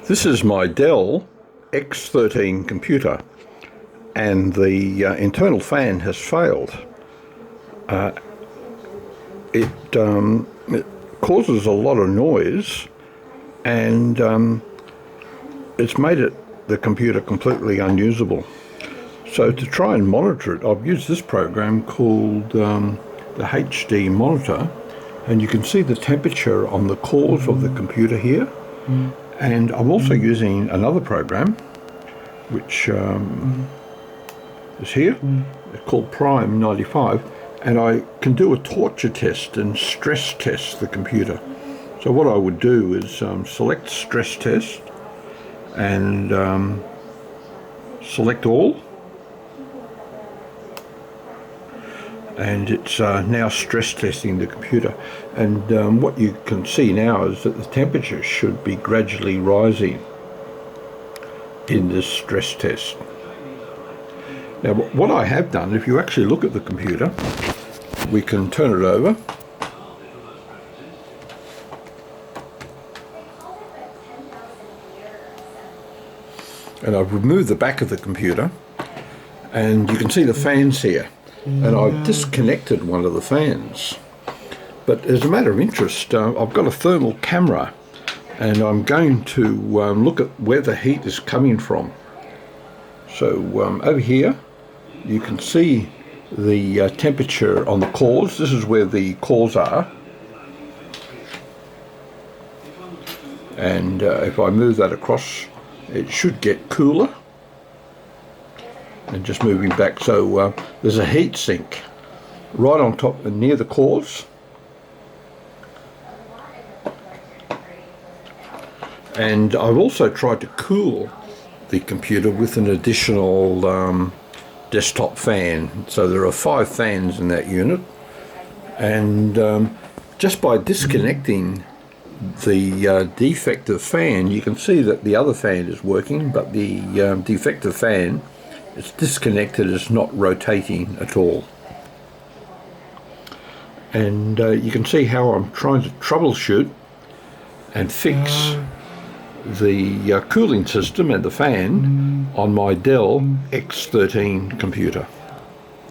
This is my Dell X13 computer, and the internal fan has failed. It causes a lot of noise, and it's made the computer completely unusable. So to try and monitor it, I've used this program called the HD monitor, and you can see the temperature on the cores of the computer here. And I'm also using another program which is here. It's called Prime 95, and I can do a torture test and stress test the computer. So what I would do is select stress test and select all, and it's now stress testing the computer, and what you can see now is that the temperature should be gradually rising in this stress test. Now what I have done, if you actually look at the computer, we can turn it over, and I've removed the back of the computer, and you can see the fans here. And I've disconnected one of the fans. But as a matter of interest, I've got a thermal camera, and I'm going to look at where the heat is coming from. So over here, you can see the temperature on the cores. This is where the cores are. And if I move that across, it should get cooler. And just moving back, so there's a heat sink right on top and near the cores, and I've also tried to cool the computer with an additional desktop fan. So there are 5 fans in that unit, and just by disconnecting the defective fan, you can see that the other fan is working, but the defective fan, it's disconnected, it's not rotating at all. And you can see how I'm trying to troubleshoot and fix the cooling system and the fan on my Dell X13 computer.